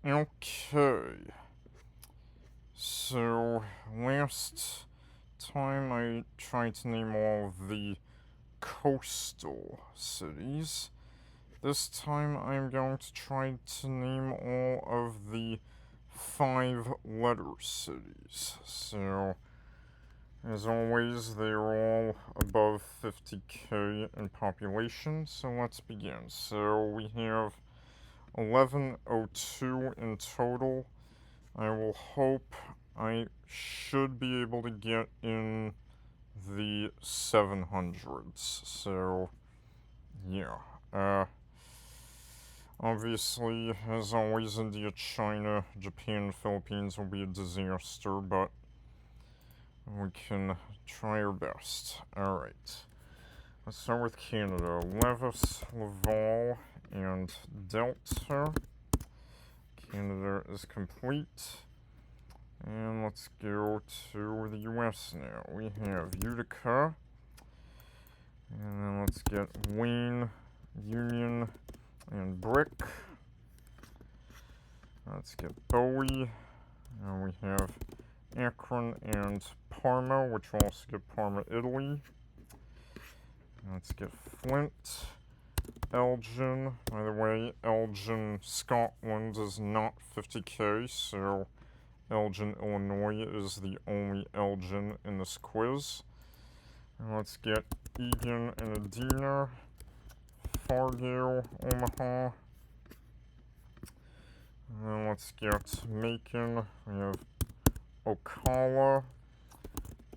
Okay. So, last time I tried to name all of the coastal cities. This time I'm going to try to name all of the 5 letter cities. So, as always, they're all above 50k in population. So, let's begin. So, we have 1102 in total. I will hope I should be able to get in the 700s. So, yeah. Obviously, as always, India, China, Japan, Philippines will be a disaster, but we can try our best. Alright. Let's start with Canada. Levis, Laval, and Delta. Canada is complete. And let's go to the US now. We have Utica. And then let's get Wayne, Union, and Brick. Let's get Bowie. And we have Akron and Parma, which will also get Parma, Italy. Let's get Flint, Elgin. By the way, Elgin, Scotland is not 50k, so Elgin, Illinois is the only Elgin in this quiz. And let's get Egan and Adina, Fargo, Omaha. And then let's get Macon. We have Ocala,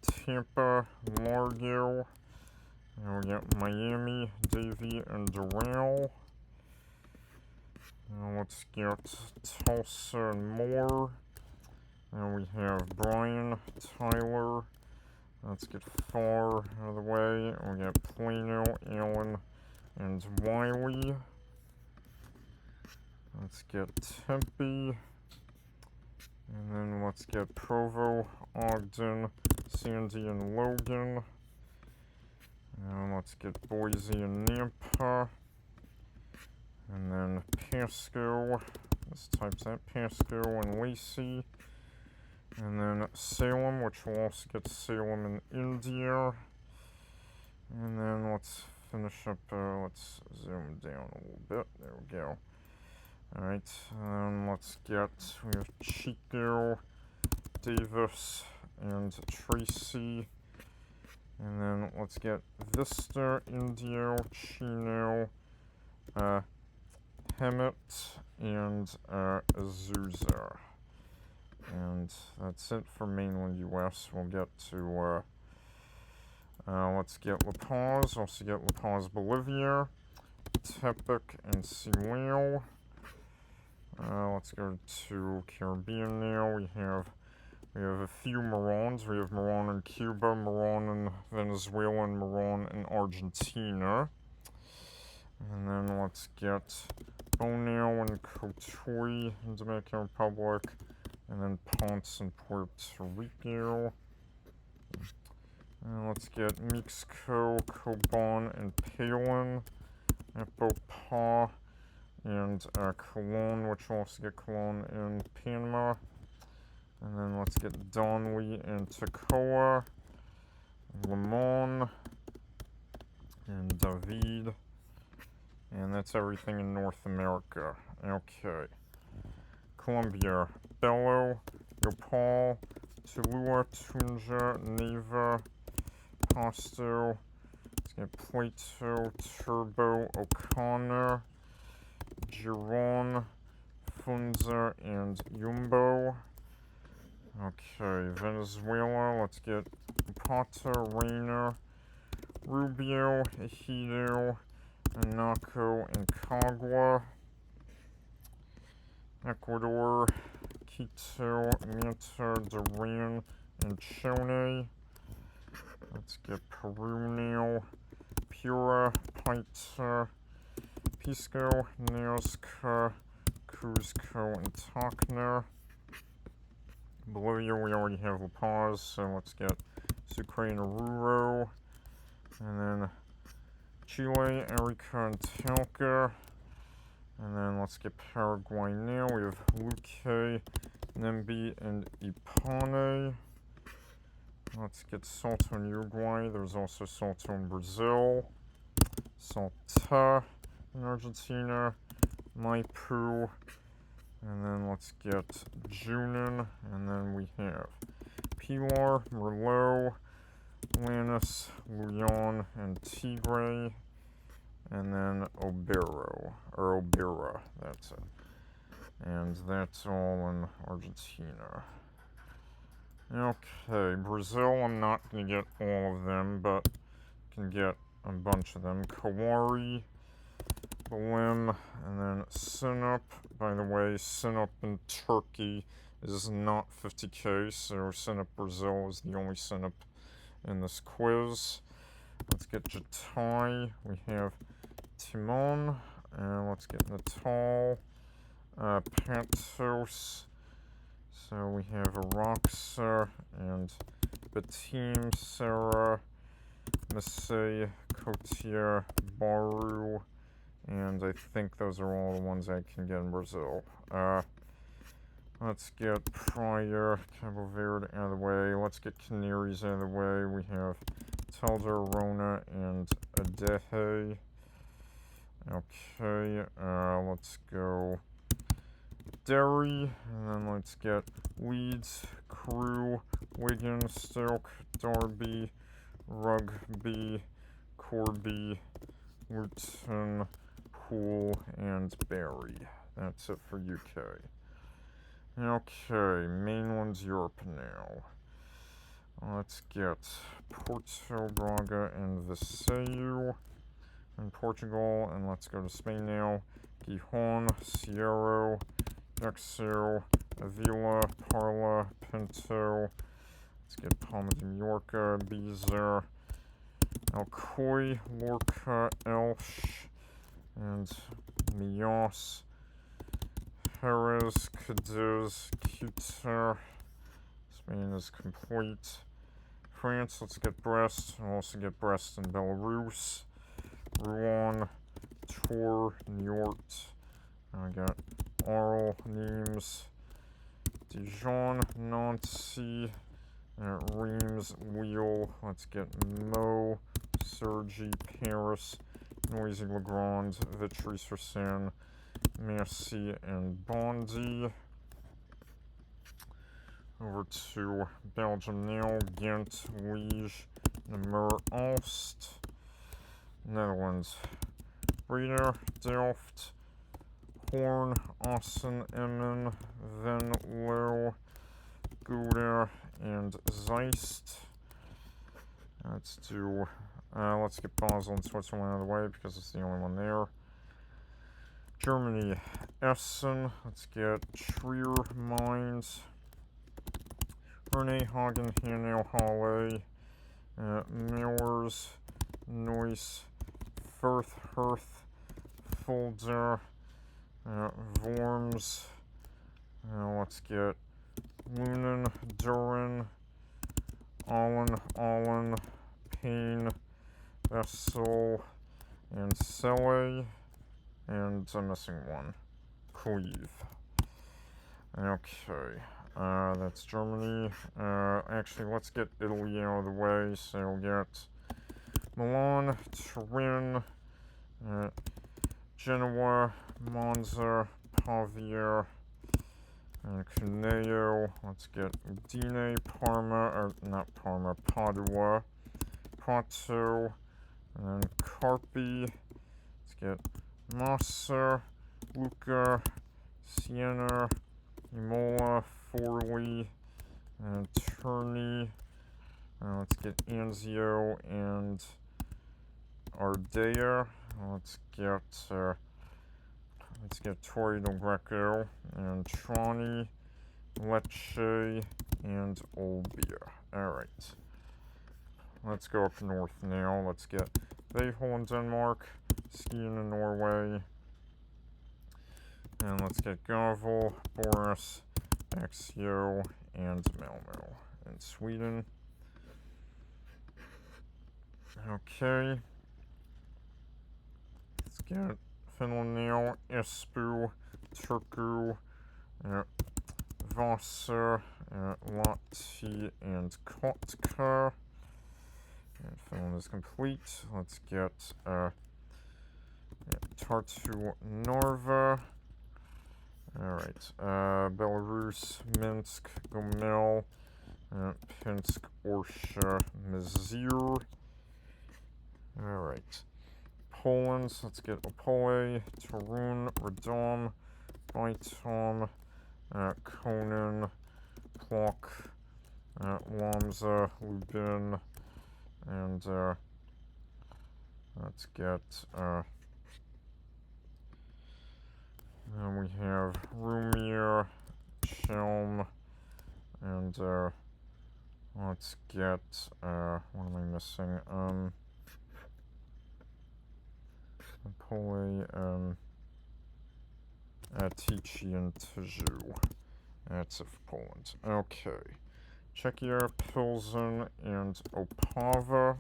Tampa, Largo. And we got Miami, Davie, and Doral. And let's get Tulsa and Moore. And we have Bryan, Tyler. Let's get Far out of the way. And we got Plano, Allen, and Wiley. Let's get Tempe. And then let's get Provo, Ogden, Sandy, and Logan. And let's get Boise and Nampa. And then Pasco. Let's type that. Pasco and Lacey. And then Salem, which will also get Salem and India. And then let's finish up. Let's zoom down a little bit. There we go. Alright, let's get. We have Chico, Davis, and Tracy. And then let's get Vista, Indio, Chino, Hemet, and Azusa. And that's it for mainland US. We'll get to, let's get La Paz. Also get La Paz, Bolivia, Tepic, and Silao. Let's go to Caribbean now. We have a few Morons. We have Moron in Cuba, Moron in Venezuela, and Moron in Argentina. And then let's get Bonao and Cotuí in Dominican Republic. And then Ponce in Puerto Rico. And let's get Mixco, Coban, and Palin. Epopah and Colon, which will also get Colon in Panama. And then let's get Donley and Toccoa, Limon, and David. And that's everything in North America. Okay. Colombia, Bello, Yopal, Tulua, Tunja, Neva, Pasto. Let's get Plato, Turbo, O'Connor, Giron, Funza, and Yumbo. Okay, Venezuela, let's get Pata, Reyna, Rubio, Ejido, Anaco, and Cagua. Ecuador, Quito, Manta, Duran, and Chone. Let's get Peru now. Pura, Paita, Pisco, Nazca, Cuzco, and Tacna. Bolivia, we already have La Paz, so let's get Sucre and Oruro. And then Chile, Arica, and Talca. And then let's get Paraguay now. We have Luque, Nembi, and Ipane. Let's get Salto in Uruguay. There's also Salto in Brazil. Salta in Argentina. Maipu. And then let's get Junin. And then we have Pilar, Merlot, Lannis, Luyan, and Tigre. And then Obera, that's it. And that's all in Argentina. Okay, Brazil, I'm not going to get all of them, but can get a bunch of them. Kawari, Balim, and then Sinop. By the way, Sinop in Turkey is not 50k, so Sinop Brazil is the only Sinop in this quiz. Let's get Jatai. We have Timon, and let's get Natal, Pantos. So we have Aroxa and Betim, Sarah, Masay, Cotier, Baru, and I think those are all the ones I can get in Brazil. Let's get Pryor, Cabo Verde out of the way. Let's get Canaries out of the way. We have Telder, Rona, and Adehe. Okay, let's go Derry, and then let's get Leeds, Crewe, Wigan, Stoke, Derby, Rugby, Corby, Luton, Poole, and Barry. That's it for UK. Okay, mainland Europe now. Let's get Porto, Braga, and Viseu in Portugal, and let's go to Spain now. Gijón, Sierra, Exo, Avila, Parla, Pinto. Let's get Palma de Mallorca, Bezer, Alcoy, Lorca, Elche, and Mios, Jerez, Cadiz, Ceuta. Spain is complete. France, let's get Brest. We'll also get Brest in Belarus. Rouen, Tours, Niort. I got Arles, Nimes, Dijon, Nancy, Reims, Lille. Let's get Meaux, Sergi, Paris, Noisy-le-Grand, Vitry-sur-Seine, Merci, and Bondy. Over to Belgium now. Ghent, Liège, Namur, Aalst. Netherlands, Breda, Delft, Hoorn, Assen, Emmen, Venlo, Gouda, and Zeist. Let's get Basel and Switzerland out of the way because it's the only one there. Germany, Essen. Let's get Trier, Mainz, Hagen, Hanau, Halle, Millers, Neuss, Firth, Herth, Fulda, Worms. Let's get Lunen, Durin, Allen, Payne, Vessel, and Selle. And I'm missing one. Cleve. Okay. That's Germany. Actually, let's get Italy out of the way. So we'll get Milan, Turin, Genoa, Monza, Pavia, and Cuneo. Let's get Udine, Padua, Prato, and then Carpi. Let's get Massa, Lucca, Siena, Imola, Forlì, and Terni. Let's get Anzio and Ardea. Let's get Torre del Greco and Trani, Lecce, and Olbia. Alright. Let's go up north now. Let's get Veghol in Denmark, Skien in Norway, and let's get Gavel, Boris, Axio, and Malmo in Sweden. Okay. Let's get Finland, Espoo, Turku, Vasa, Lahti, and Kotka. And Finland is complete. Let's get Tartu, Narva. Alright, Belarus, Minsk, Gomel, Pinsk, Orsha, Mizir. Alright, Poland, let's get Opole, Torun, Radom, Bytom, Konin, Plok, Łomża, Lubin, and let's get then we have Rumir, Chelm, and let's get what am I missing? Napoli, Tichy, and Tiju. That's of Poland. Okay. Czechia, Pilsen, and Opava.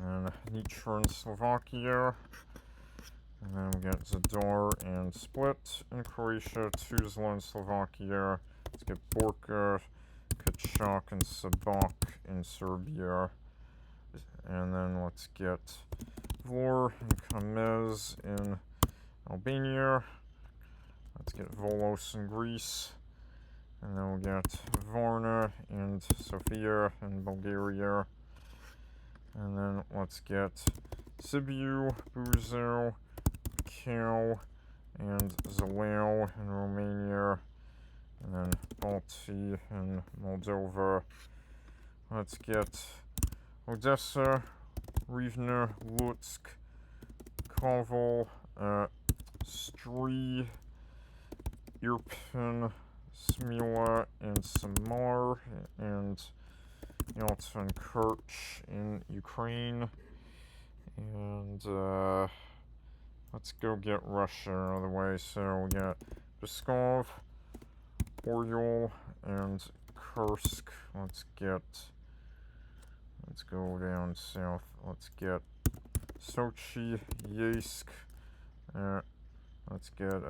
And Nitro in Slovakia. And then we got Zadar and Split in Croatia, Tuzla in Slovakia. Let's get Borka, Kachak, and Sabak in Serbia. And then let's get Vlor and Kamez in Albania. Let's get Volos in Greece. And then we got Varna and Sofia in Bulgaria. And then let's get Sibiu, Buzău, Bacău, and Zalău in Romania. And then Balti in Moldova. Let's get Odessa, Rivne, Lutsk, Kovel, Stry, Irpin, Smila, and Samar, and Yalta and Kerch in Ukraine. And let's go get Russia out of the way. So we got Pskov, Oryol, and Kursk. Let's go down south. Let's get Sochi, Yeysk. Let's get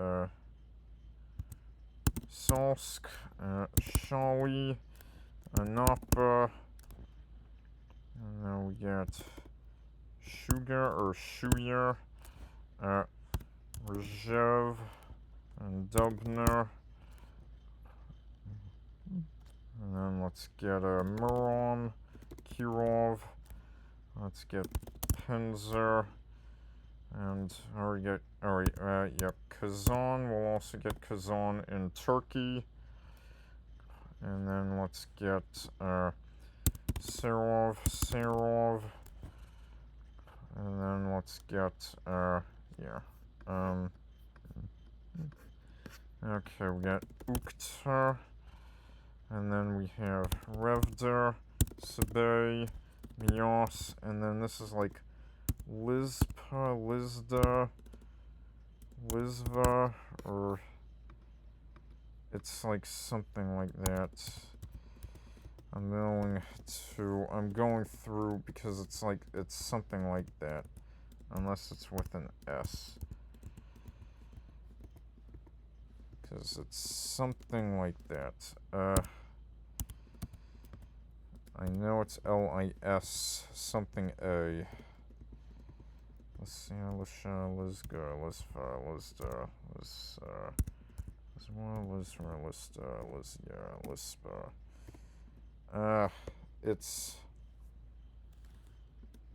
Salsk, Shali, Anapa. And then we got Shuya, Rzhev, and Dubna. And then let's get Murom, Kirov. Let's get Penza. And Kazan. We'll also get Kazan in Turkey. And then let's get Serov. And then let's get, okay, we got Ukhtar. And then we have Revda, Sabay, Mios, and then this is like Lizpa, Lizda, Lizva, or it's like something like that. I'm going through because it's something like that, unless it's with an S. Because it's something like that. I know it's Lis something A. Let's see, Lisha, Lizga, Lisfa, Lizda, Lizma, Lizra, Lista, Lizya, Lispa. It's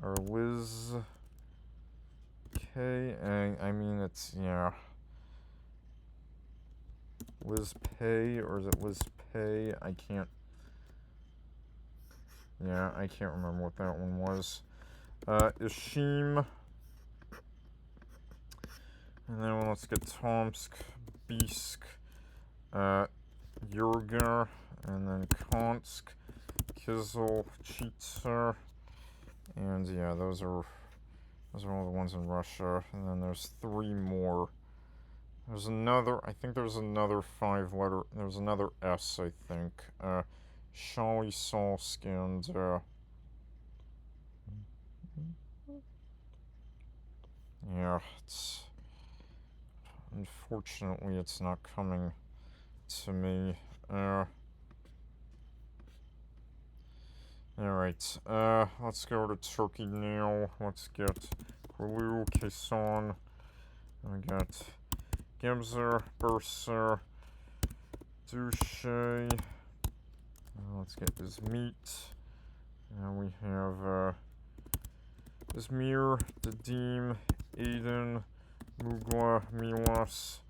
or Liz K. I mean, it's Liz Pay, or is it Liz Pay? I can't remember what that one was. Ishim. And then let's get Tomsk, Bisk, Yurga, and then Konsk, Kizil, Chitsa, and those are all the ones in Russia. And then there's 3 more. There's another 5-letter. There's another S, I think. Shali, Salsk, Yeah, unfortunately, it's not coming to me. Alright, let's go to Turkey now. Let's get Glue, Quezon. We got Gebzer, Bursa, Douche. Let's get Izmit. And we have Izmir, Dadim, Aden, Mugla, Milas.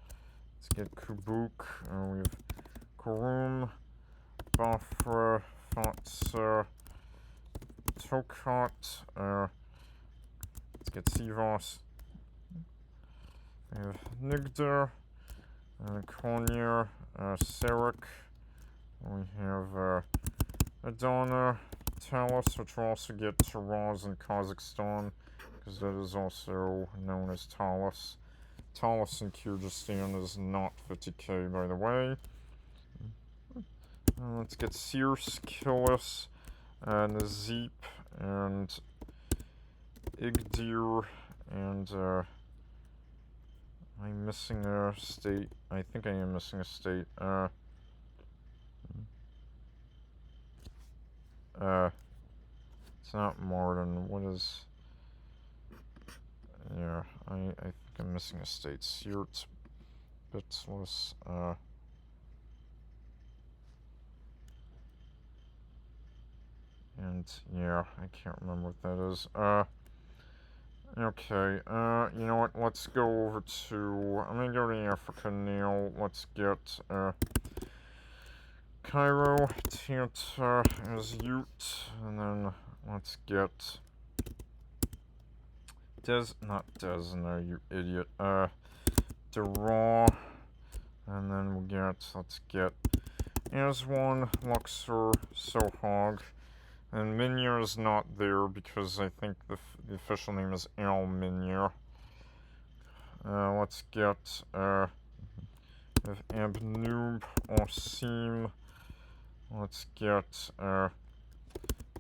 Let's get Kubuk. We have Karum, Bafra, Fatsa, Tokat. Let's get Sivas. We have Nigder, Konya, Serik. We have Adana, Talis, which will also get Taraz in Kazakhstan, because that is also known as Talis. Talis in Kyrgyzstan is not 50k, by the way. Let's get Sears, Kilis, Nazip, and Igdir, and I'm missing a state. I think I am missing a state. It's not Morden. What is... Yeah, I think I'm missing a state. Sirt, Bitlis, and yeah, I can't remember what that is. Okay, you know what, let's go over to, I'm gonna go to Africa now. Let's get, Cairo, Tanta, Azyut, and then let's get no, you idiot, Dara, and then let's get Aswan, Luxor, Sohag, and Minyar is not there because I think the official name is Al Minyar. Let's get, Abnoob, Osim. Let's get,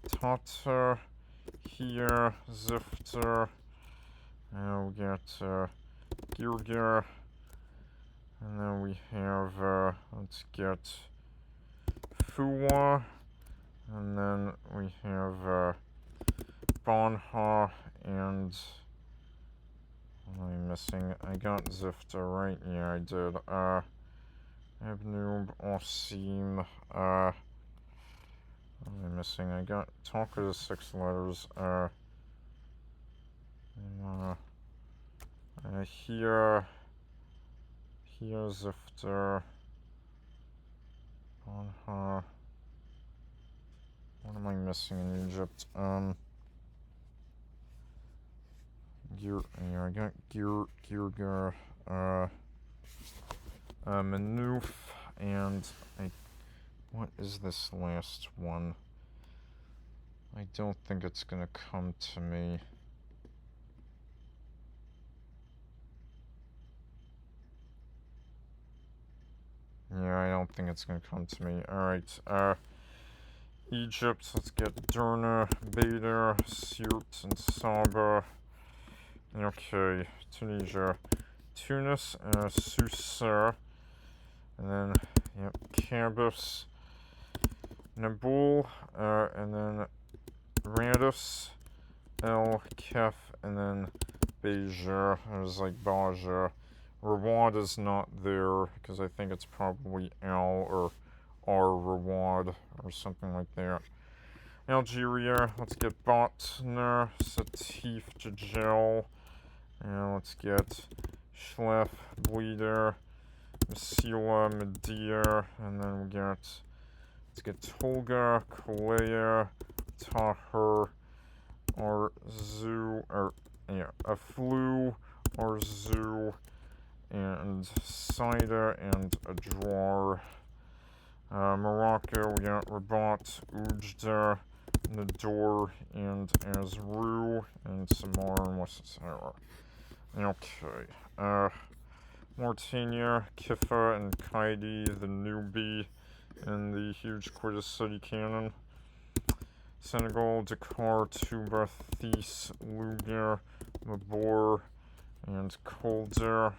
Tata, here, Zifter. We'll get, Girgir. And then we have, let's get Fuwa. And then we have, Bonha and... What am I missing? I got Zifta, right? Yeah, I did. Abnoob, Osim, what am I missing? I got Talker to 6 letters, here, Zifter, Bonha. What am I missing in Egypt? I got Girgar, Manoof, and what is this last one? I don't think it's gonna come to me. Yeah, I don't think it's gonna come to me. Alright, Egypt, let's get Derna, Bader, Sirt, and Saba. Okay, Tunisia, Tunis, Susa, and then, yep, Cabus, Nabul, and then Randus, El Kef, and then Beja. There's like Baja. Rawad is not there because I think it's probably Al or R Rawad or something like that. Algeria, let's get Botner, Satif, Jajel, and let's get Schleff, Bleeder, Masila, Medea, and then we get, let's get Tolga, Kalea, Tahir, or Zoo, or yeah, Aflu, or Zoo, and Saida, and Adrar. Morocco, we got Rabat, Ujda, Nador, and Azru, and Samar, and West Sahara. Okay, Mauritania, Kifa, and Kaidi, the newbie, and the huge Quetta City Cannon. Senegal, Dakar, Touba, Thies, Lugar, Mabor, and Kolder,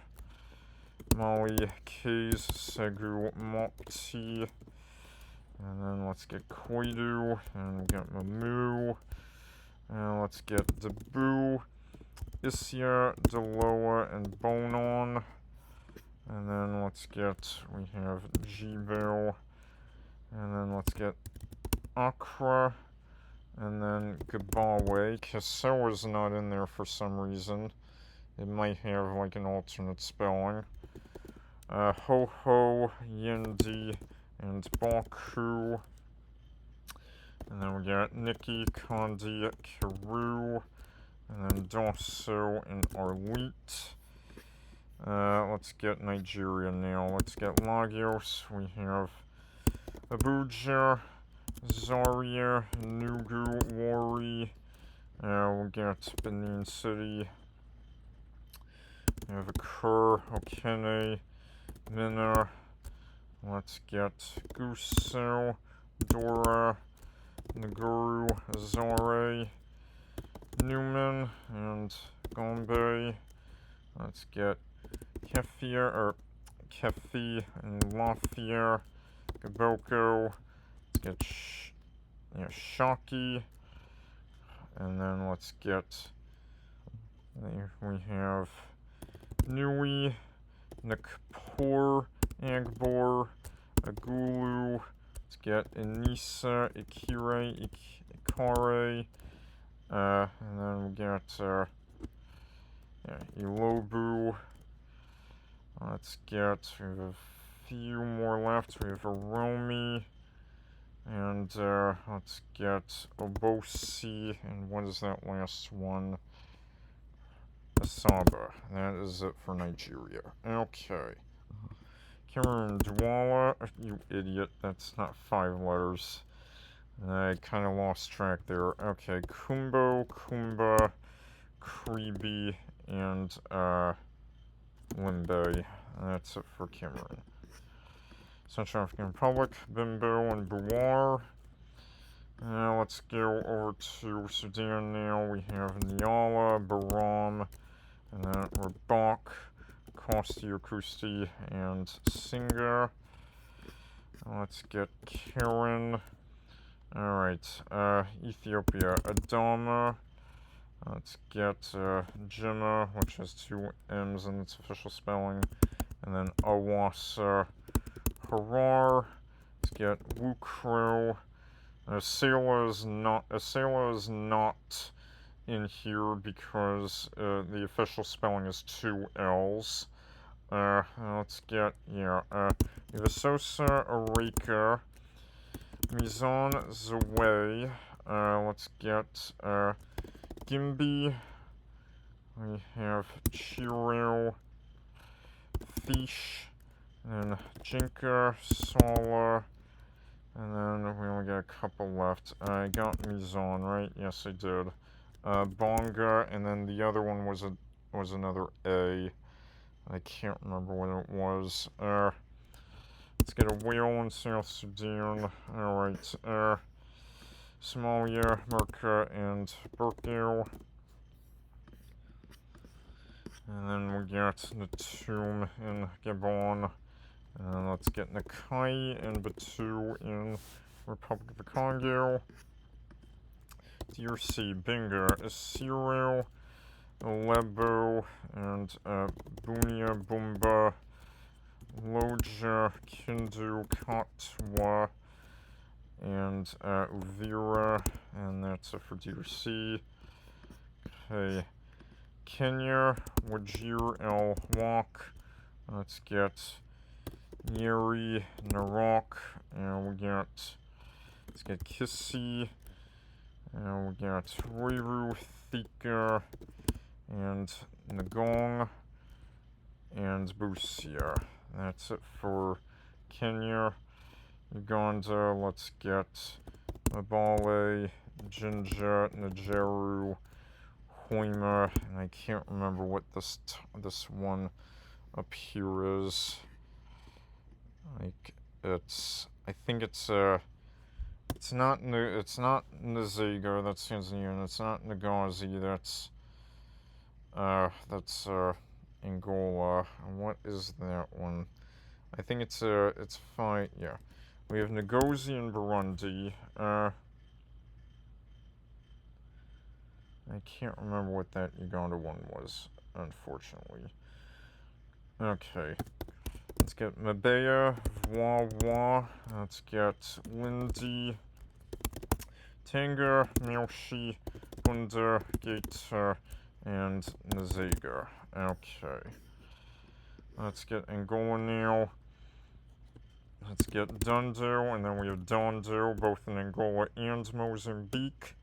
Mali, Kays, Segu, Mopti, and then let's get Koidu, and we get Mamu, and let's get Debu, Isia, Deloa, and Bonon, and then let's get, we have Jibel, and then let's get Akra, and then Gabawe. Kasoa's not in there for some reason. It might have like an alternate spelling. Ho-Ho, Yendi, and Baku. And then we got Nikki, Kandi, Kiru, and then Dosso and Arlit. Let's get Nigeria now. Let's get Lagos. We have Abuja, Zaria, Nugu, Wari. We'll get Benin City. We have Akur, Okene, Minna. Let's get Guso, Dora, Naguru, Zare, Newman, and Gombe. Let's get Kefi and Lafayette, Gaboko. Let's get Shaki. And then let's get, we have Nui, Nakpor, Agbor, Agulu. Let's get Inisa, Ikire, Ikare. And then we got Ilobu. Let's get, we have a few more left. We have Aromi. And let's get Obosi. And what is that last one? Asaba. That is it for Nigeria. Okay. Cameroon Douala. You idiot. That's not 5 letters. I kind of lost track there. Okay. Kumbo, Kumba, Kribi, and Limbe. That's it for Cameroon. Central African Republic, Bimbo, and Buar. Now let's go over to Sudan now. We have Niala, Baram, and then Rabak, Kosti, Okusti, and Singer. Let's get Karen. Alright, Ethiopia, Adama. Let's get Jimma, which has 2 M's in its official spelling. And then Awasa, Harar. Let's get Wukro. Asela is not in here because the official spelling is 2 L's. Let's get, Ivasosa, Areka, Mizan, Zaway. Let's get Gimbi. We have Chiro, Fish, and Jinka, Sala. And then we only got a couple left. I got Mizan, right? Yes, I did. Bonga, and then the other one was another A. I can't remember what it was. Let's get a whale in South Sudan. Alright. Somalia, Merca, and Burkina. And then we got Natum in Gabon. And let's get Nakai and Batu in Republic of the Congo. DRC, Binga, Asiro, Lebo, and Bunia, Bumba, Loja, Kindu, Katwa, and Uvira, and that's it for DRC. Okay, Kenya, Wajir El Wak. Let's get Nyeri, Narok, and let's get Kissi, and we got Ruiru, Thika, and Nagong, and Busia. That's it for Kenya. Uganda, let's get Mabale, Jinja, Nigeru, Hoima, and I can't remember what this one up here is. Like, I think it's not Nzega, that's Tanzania, and it's not Nghazi, that's, That's Angola. What is that one? I think it's fine. Yeah, we have Ngozi and Burundi. I can't remember what that Uganda one was, unfortunately. Okay, let's get Mbeya, Wawa. Let's get Lindi, Tanga, Myoshi, Gunda, Gator, and Nzega. Okay. Let's get Angola now. Let's get Dundo, and then we have Dondo, both in Angola and Mozambique.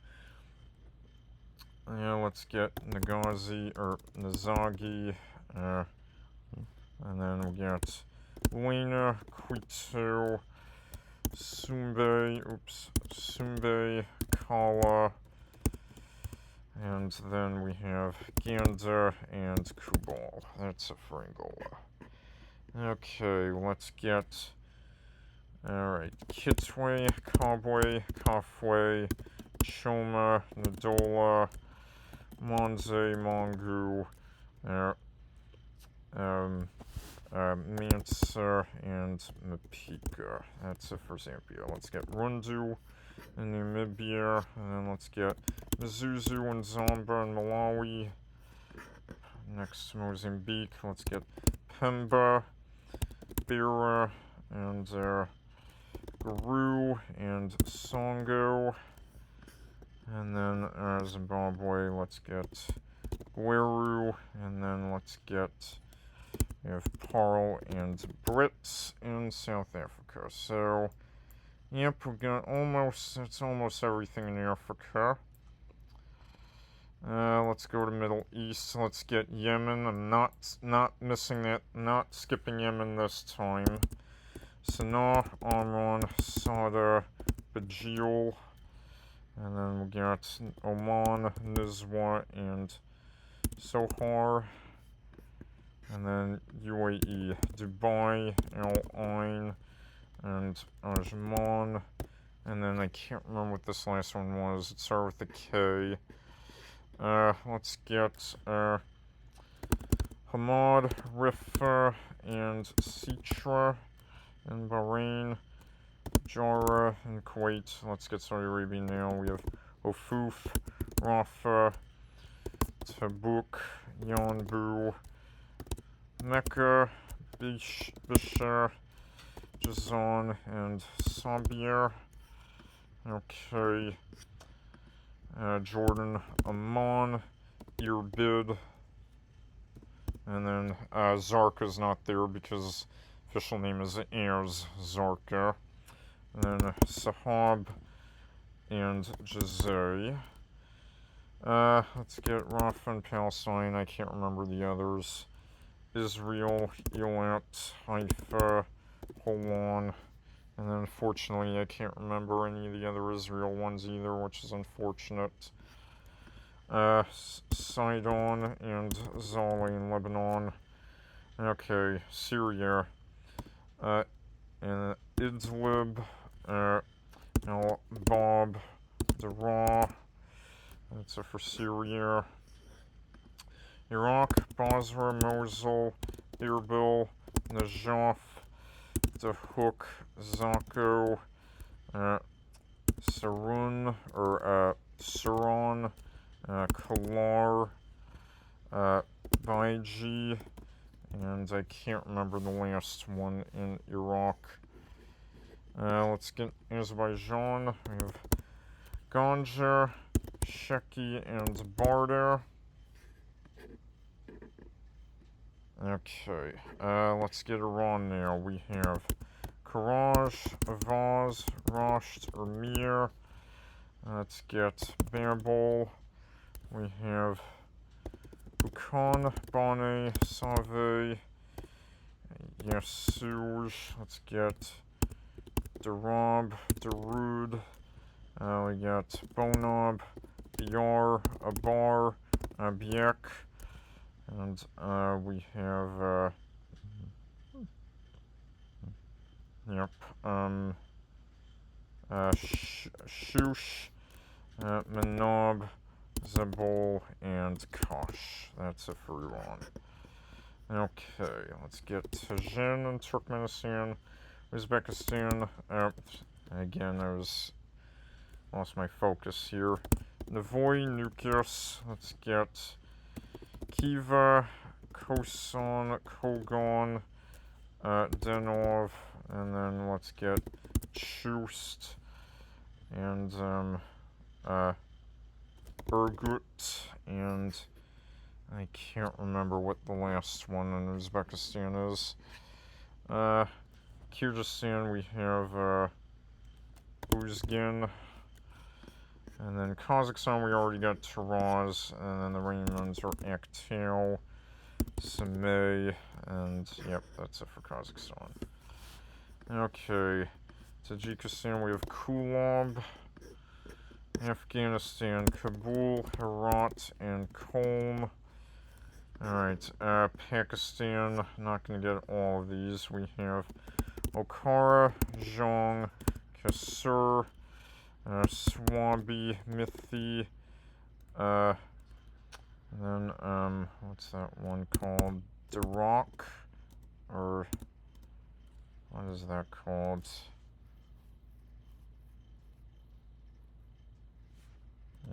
Yeah, let's get Nagazi, or Nazagi, and then we got Lena, Quito, Sumbe, Kala, and then we have Ganda and Kubal. That's it for Angola. Okay, let's get, alright, Kitwe, Kabwe, Kafwe, Choma, Nadola, Monze, Mongu, Mansa, and Mapika. That's it for Zambia. Let's get Rundu in Namibia, and then let's get Mzuzu and Zamba in Malawi. Next, Mozambique. Let's get Pemba, Bira, and Guru, and Songo. And then Zimbabwe, let's get Gweru, and then let's get, we have Parl and Brits in South Africa. So, yep, we've got it's almost everything in Africa. Let's go to Middle East. Let's get Yemen. I'm not missing that, not skipping Yemen this time. Sanaa, Amman, Sada, Bajil, and then we got Oman, Nizwa, and Sohar. And then UAE, Dubai, Al Ain, and Ajman. And then I can't remember what this last one was. It started with a K. Let's get Hamad, Rifa, and Sitra in Bahrain, Jara in Kuwait. Let's get Saudi Arabia now. We have Ofuf, Rafa, Tabuk, Yanbu, Mecca, Bishr, Jazan, and Sabir. Okay. Jordan, Amman, Irbid, and then Zarka's not there because official name is Ayers Zarka. And then Sahab and Jazay. Let's get Rafa and Palestine. I can't remember the others. Israel, Eilat, Haifa, Holon. And then unfortunately I can't remember any of the other Israel ones either, which is unfortunate. Sidon and Zali in Lebanon. Okay, Syria. And Idlib, Bob, Daraa. That's it for Syria. Iraq, Basra, Mosul, Erbil, Najaf, Dahuk, Zako, Sarun, or Saran, Kalar, Baiji, and I can't remember the last one in Iraq. Let's get Azerbaijan. We have Ganja, Sheki, and Barda. Okay, let's get Iran now. We have Karaj, Avaz, Rasht, Mir. Let's get Babel. We have Bukan, Bane, Save, Yasuj. Let's get Darab, Darud. We got Bonab, Biar, Abar, Biek. And we have, Shush, Manob, Zabul, and Kosh. That's it for Iran. Okay, let's get Tajin in Turkmenistan, Uzbekistan. Again, I lost my focus here. Navoy, Nukis. Let's get Kiva, Koson, Kogon, Denov, and then let's get Chust and Urgut, and I can't remember what the last one in Uzbekistan is. Kyrgyzstan, we have Uzgin, and then Kazakhstan, we already got Taraz, and then the remaining ones are Aktau, Samay, and yep, that's it for Kazakhstan. Okay, Tajikistan, we have Kulab, Afghanistan, Kabul, Herat, and Qom. Alright, Pakistan, not going to get all of these. We have Okara, Zhong, Kasur, Swabi, Mithi, and then, what's that one called? Darak, or what is that called?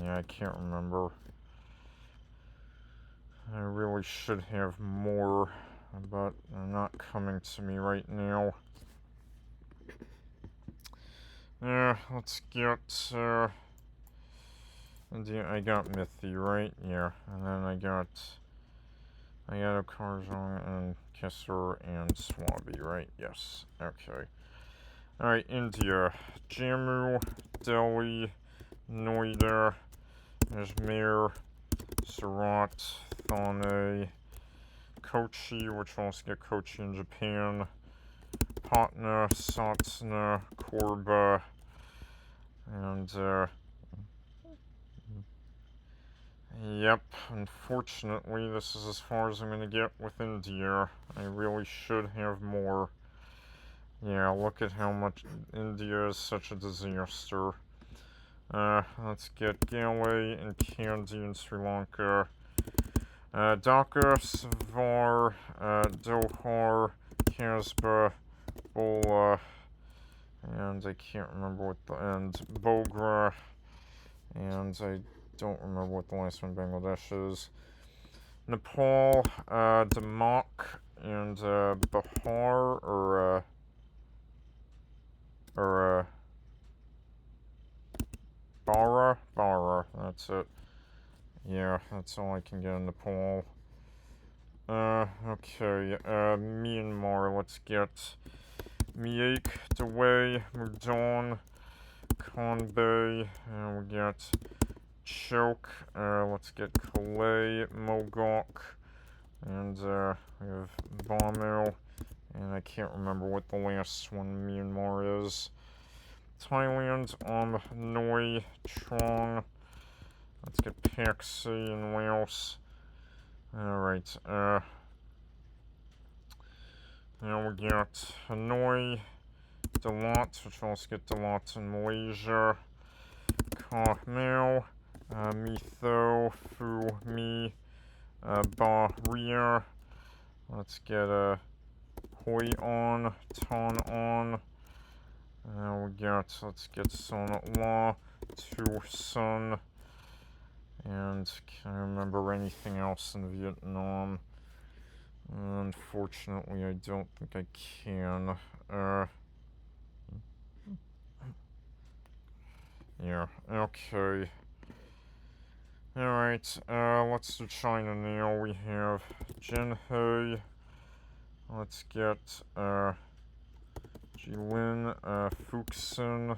Yeah, I can't remember. I really should have more, but they're not coming to me right now. Yeah, let's get, I got Mithi, right? Yeah, and then I got Karjong and Kesser and Swabi, right? Yes, okay. Alright, India, Jammu, Delhi, Noida, Ajmer, Surat, Thane, Kochi, which will also get Kochi in Japan, Patna, Satna, Korba, and, yep, unfortunately, this is as far as I'm going to get with India. I really should have more. Yeah, look at how much India is such a disaster. Let's get Galway and Kandy in Sri Lanka. Dhaka, Savar, Dohar, Kasbah, Bola, and I can't remember what and Bogra, and I don't remember what the last one, Bangladesh, is. Nepal, Damak, and Bahar, or Bara, that's it. Yeah, that's all I can get in Nepal. Okay, Myanmar, let's get Miek, Dawei, Mudon, Konbei, and we got Chok, let's get Kalay, Mogok, and we have Bamil, and I can't remember what the last one Myanmar is. Thailand, Noi, Trong, let's get Paxi in Laos. Alright, now we got Hanoi, Dalat, which will also get Dalat in Malaysia, Koh Mau, Mitho, Phu Mi, Ba Ria, let's get Hoi On, Ton On, now we got, let's get Son La, Tu Sun, and can I remember anything else in Vietnam? Unfortunately, I don't think I can. Yeah, okay. Alright, let's do China now. We have Zhenhe. Let's get, Jilin, Fuxin,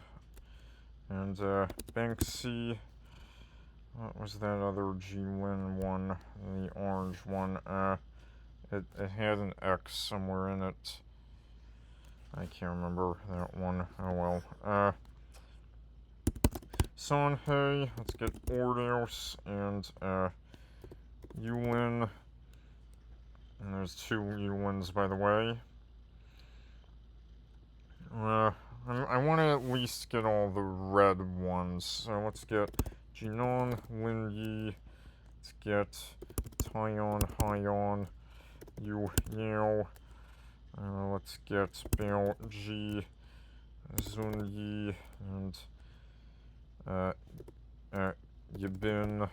and, Banksy. What was that other Jilin one? The orange one, it had an X somewhere in it. I can't remember that one. Oh well. Sonhei, let's get Ordos and Yulin. And there's two Yulins, by the way. I want to at least get all the red ones. So let's get Jinan, Linyi. Let's get Taion, Haiyan, Yu Yao. Let's get Bao Ji, Zunyi, and Yibin.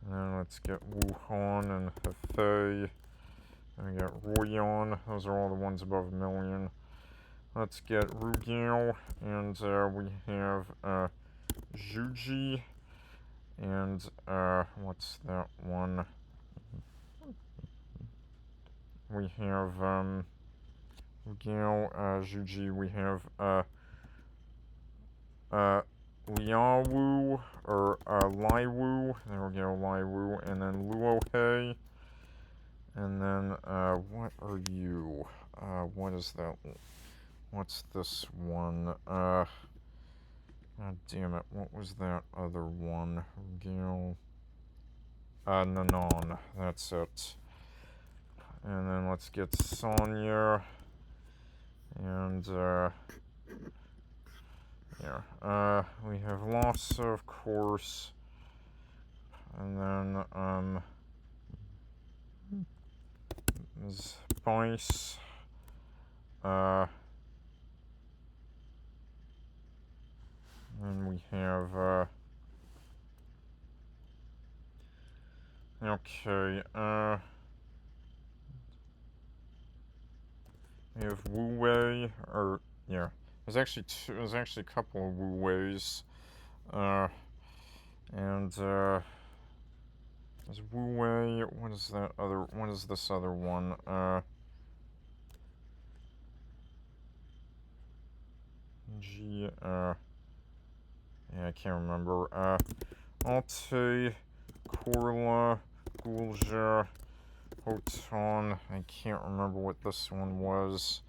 And let's get Wuhan and Hefei. And we got Royan. Those are all the ones above 1 million. Let's get Rugao. And we have Zhuji. And what's that one? We have Rugao, Zhuji. We have Liaowu, or Laiwu. There we go, Laiwu. And then Luohei. And then, what are you? What is that? What's this one? God damn it. What was that other one? Gil. Nanon. That's it. And then let's get Sonya. And, yeah. We have Lhasa, of course. And then, Spice. And we have, okay, we have Wu Wei, or, yeah, there's actually a couple of Wu Weis, and, there's Wu Wei, what is this other one, yeah, I can't remember, Alte, Korla, Gulja, Hoton, I can't remember what this one was,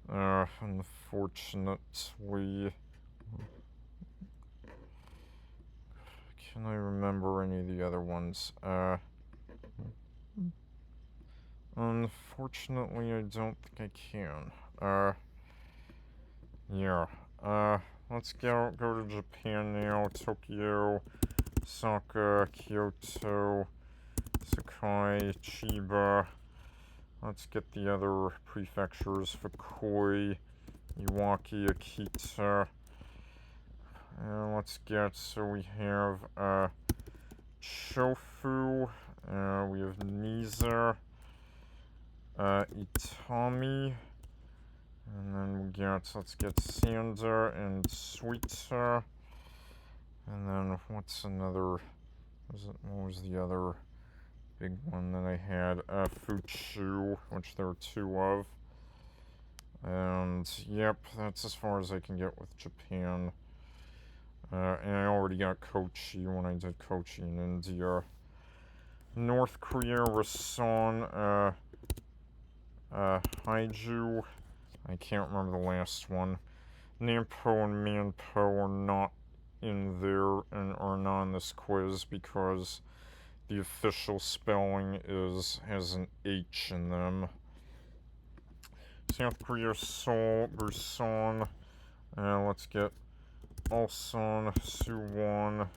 unfortunately. Can I remember any of the other ones? Unfortunately, I don't think I can. Yeah. Let's go to Japan now. Tokyo, Osaka, Kyoto, Sakai, Chiba. Let's get the other prefectures. Fukui, Iwaki, Akita. And let's get, so we have, Chofu. We have Niza. Itami. And then let's get Sander and Sweeter. And then what's another, what was the other big one that I had? Fuchu, which there are 2 of. And yep, that's as far as I can get with Japan. And I already got Kochi when I did Kochi in India. North Korea, Rason, Haiju. I can't remember the last one. Nampo and Manpo are not in there and are not in this quiz because the official spelling has an H in them. South Korea, Seoul, Busan. Let's get Ulsan, Suwon,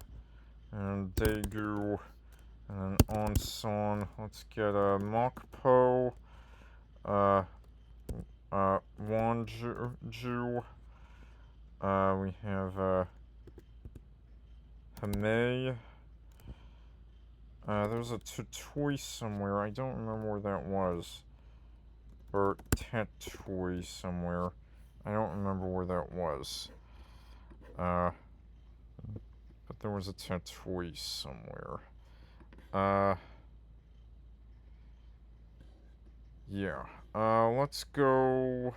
and Daegu, and then Onsan. Let's get Mokpo, Wonju. We have Hamei. There's a Tutui somewhere. I don't remember where that was. Or Tatui somewhere. I don't remember where that was. But there was a Tatui somewhere. Yeah. Let's go.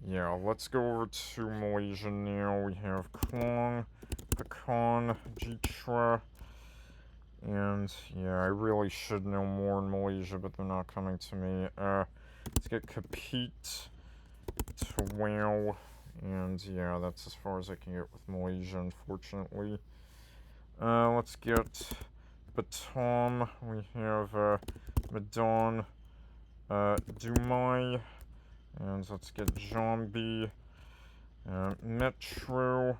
Yeah, let's go over to Malaysia now. We have Klong, Pekan, Jitra. And yeah, I really should know more in Malaysia, but they're not coming to me. Let's get Kapit, Tawau, and yeah, that's as far as I can get with Malaysia, unfortunately. Let's get Batam. We have Medan, Dumai, and let's get Jambi, Metro,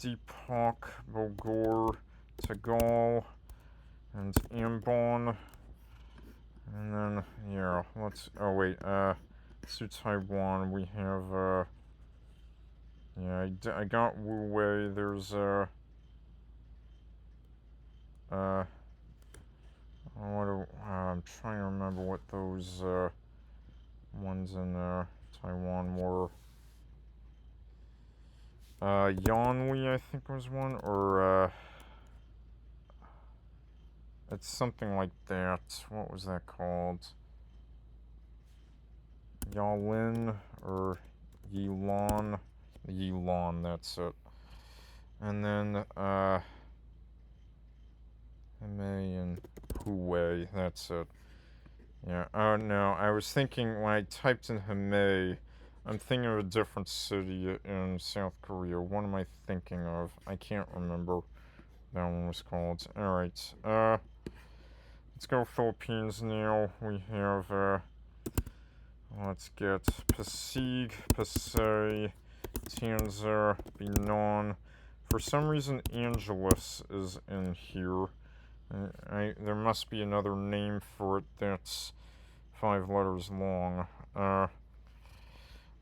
Deepak, Bogor, Tagal, and Ambon. And then, yeah, oh wait, to Taiwan, we have, yeah, I got Wu Wei, there's, I'm trying to remember what those, ones in, Taiwan were. Yanli, I think was one, or, it's something like that. What was that called? Yalin or Yilon? Yilon, that's it. And then, Himei and Huwei, that's it. Yeah, oh no, I was thinking, when I typed in Himei, I'm thinking of a different city in South Korea. What am I thinking of? I can't remember what that one was called. Alright, let's go Philippines now. We have, let's get Pasig, Pasay, Tanza, Binon. For some reason, Angeles is in here. There must be another name for it that's 5 letters long.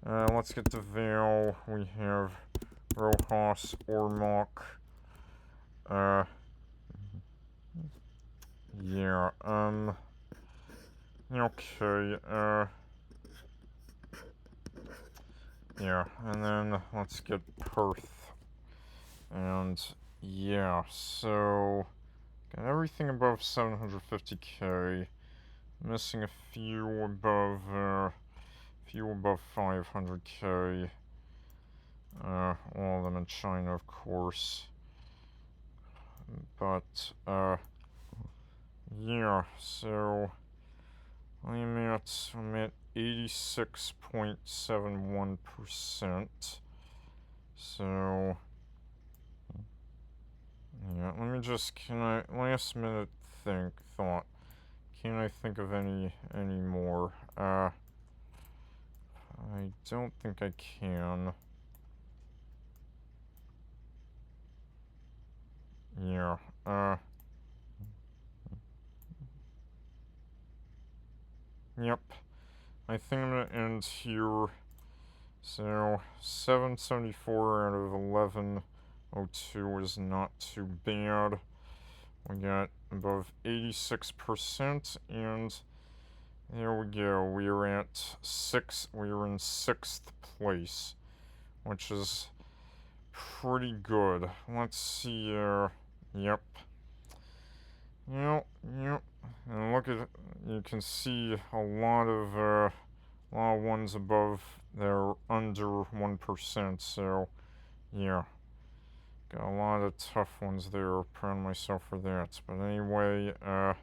Let's get to Vail. We have Rojas, Ormoc. Yeah, okay, yeah, and then let's get Perth. And, yeah, so, got everything above 750k. Missing a few above 500k. All of them in China, of course. But, yeah, so I'm at 86.71%. So, yeah, let me just, last minute thought. Can I think of any more? I don't think I can. Yeah, yep. I think I'm gonna end here. So, 774 out of 1102 is not too bad. We got above 86%, and there we go. We are in 6th place, which is pretty good. Let's see, yep. Yep. And look at, you can see a lot of ones above, they're under 1%, so, yeah. Got a lot of tough ones there, proud of myself for that. But anyway, that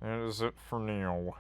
is it for now.